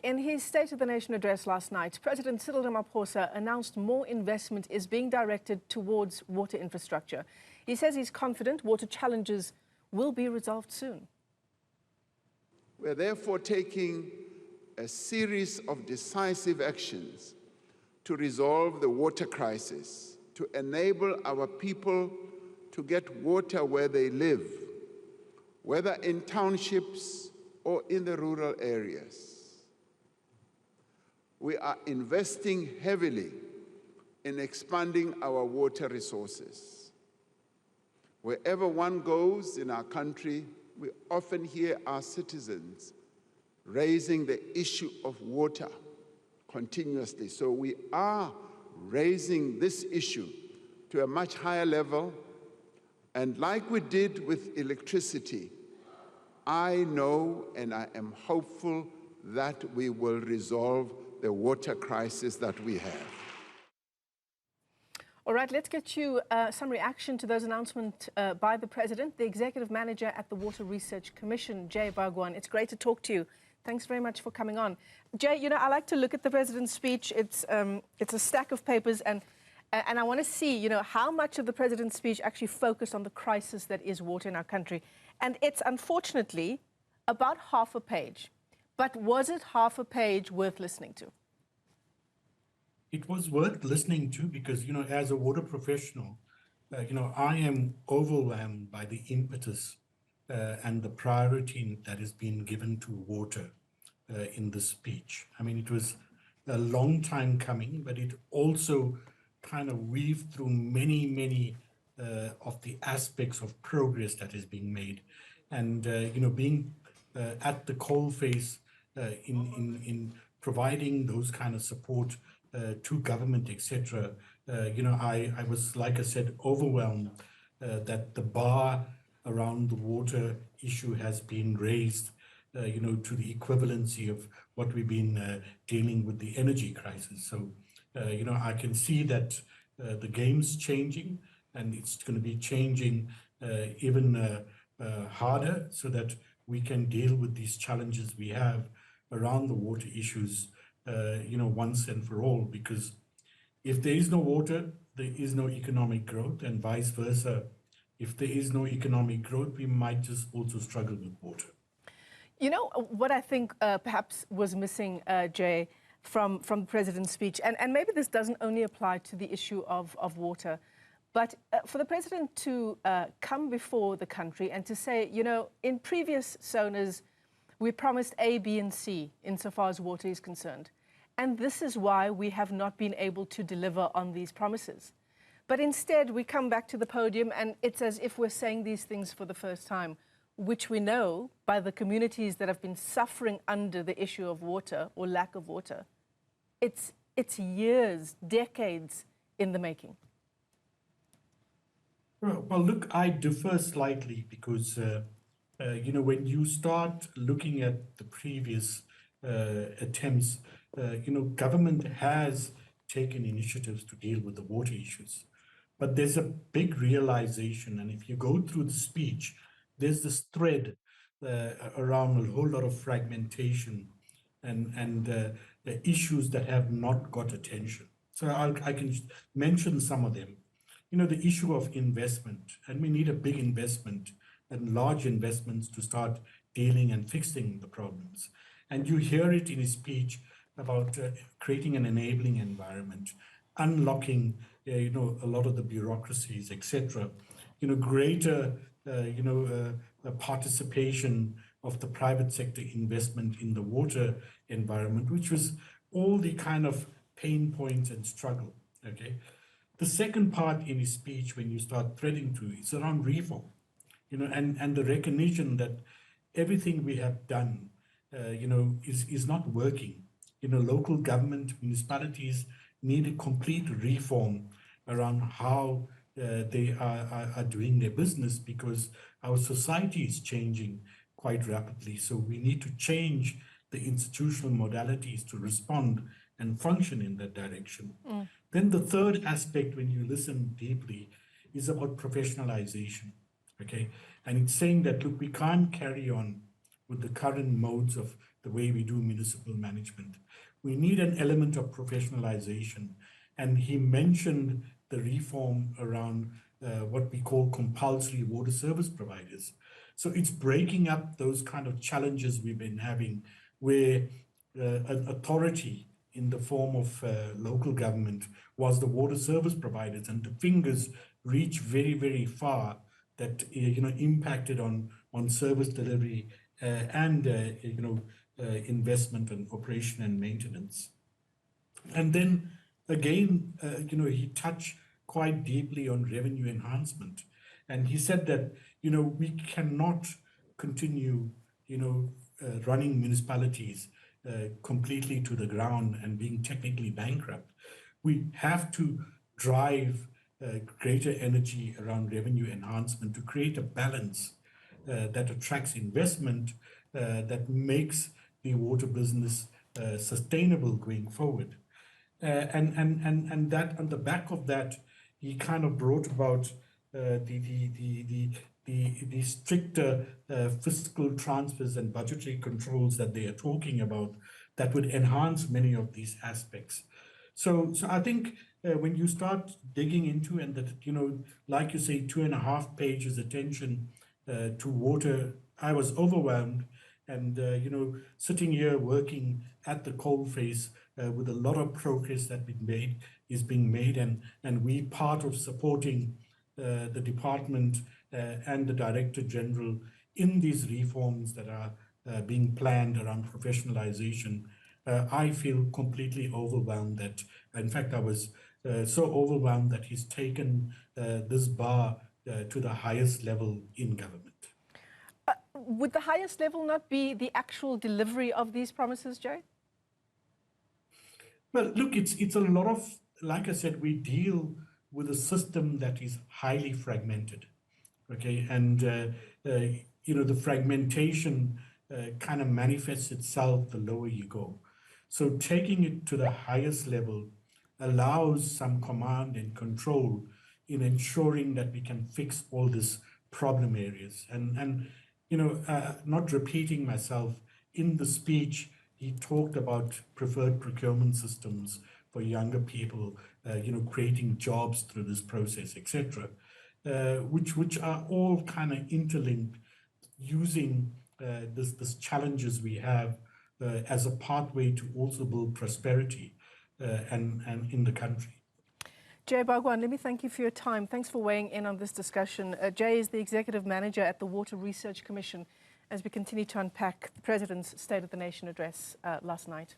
in his State of the Nation address last night, President Cyril Ramaphosa announced more investment is being directed towards water infrastructure. He says he's confident water challenges will be resolved soon. We're therefore taking a series of decisive actions to resolve the water crisis, to enable our people to get water where they live, whether in townships or in the rural areas. We are investing heavily in expanding our water resources. Wherever one goes in our country, we often hear our citizens raising the issue of water continuously. So we are raising this issue to a much higher level. And like we did with electricity, I know and I am hopeful that we will resolve the water crisis that we have. All right, let's get you some reaction to those announcements by the President, the Executive Manager at the Water Research Commission, Jay Bhagwan. It's great to talk to you. Thanks very much for coming on. Jay, you know, I like to look at the President's speech. It's a stack of papers, and I want to see, you know, how much of the President's speech actually focused on the crisis that is water in our country. And it's unfortunately about half a page. But was it half a page worth listening to? It was worth listening to because, you know, as a water professional, you know, I am overwhelmed by the impetus and the priority that has been given to water in this speech. I mean, it was a long time coming, but it also kind of weaved through many of the aspects of progress that is being made. And, you know, being at the coalface in providing those kind of support to government, etc. You know, I was, like I said, overwhelmed that the bar around the water issue has been raised, you know, to the equivalency of what we've been dealing with the energy crisis. So, you know, I can see that the game's changing, and it's going to be changing even harder so that we can deal with these challenges we have around the water issues, you know, once and for all, because if there is no water, there is no economic growth, and vice versa. If there is no economic growth, we might just also struggle with water. You know, what I think perhaps was missing, Jay, from the President's speech, and maybe this doesn't only apply to the issue of water, but for the President to come before the country and to say, you know, in previous SONAs, we promised A, B, and C insofar as water is concerned. And this is why we have not been able to deliver on these promises. But instead, we come back to the podium and it's as if we're saying these things for the first time, which we know by the communities that have been suffering under the issue of water or lack of water. It's years, decades in the making. Well, look, I differ slightly because you know, when you start looking at the previous attempts, you know, government has taken initiatives to deal with the water issues. But there's a big realization, and if you go through the speech, there's this thread around a whole lot of fragmentation and issues that have not got attention. So I can mention some of them. You know, the issue of investment, and we need a big investment and large investments to start dealing and fixing the problems. And you hear it in his speech about creating an enabling environment, unlocking, you know, a lot of the bureaucracies, etc. You know, greater, you know, participation of the private sector investment in the water environment, which was all the kind of pain points and struggle, okay? The second part in his speech, when you start threading through, is around reform. You know, and the recognition that everything we have done, you know, is not working. You know, local government, municipalities need a complete reform around how they are doing their business, because our society is changing quite rapidly. So we need to change the institutional modalities to respond and function in that direction. Then the third aspect, when you listen deeply, is about professionalization. Okay, and it's saying that, look, we can't carry on with the current modes of the way we do municipal management. We need an element of professionalization. And he mentioned the reform around what we call compulsory water service providers. So it's breaking up those kind of challenges we've been having where an authority in the form of local government was the water service providers, and the fingers reach very, very far that impacted on service delivery and investment and operation and maintenance. And then again, he touched quite deeply on revenue enhancement, and he said that we cannot continue running municipalities completely to the ground and being technically bankrupt. We have to drive greater energy around revenue enhancement to create a balance that attracts investment, that makes the water business sustainable going forward. And that on the back of that, he kind of brought about the stricter fiscal transfers and budgetary controls that they are talking about that would enhance many of these aspects. So I think when you start digging into, and that, like you say, 2.5 pages attention to water, I was overwhelmed. And, sitting here working at the coalface with a lot of progress that is being made, and we part of supporting the department and the Director General in these reforms that are being planned around professionalization. I feel completely overwhelmed that, in fact, I was so overwhelmed that he's taken this bar to the highest level in government. Would the highest level not be the actual delivery of these promises, Jay? Well, look, it's a lot of, like I said, we deal with a system that is highly fragmented, okay? And, the fragmentation kind of manifests itself the lower you go. So taking it to the highest level allows some command and control in ensuring that we can fix all these problem areas. And not repeating myself, in the speech, he talked about preferred procurement systems for younger people, creating jobs through this process, etc., which are all kind of interlinked, using this challenges we have as a pathway to also build prosperity and in the country. Jay Bhagwan, let me thank you for your time. Thanks for weighing in on this discussion. Jay is the Executive Manager at the Water Research Commission as we continue to unpack the President's State of the Nation address last night.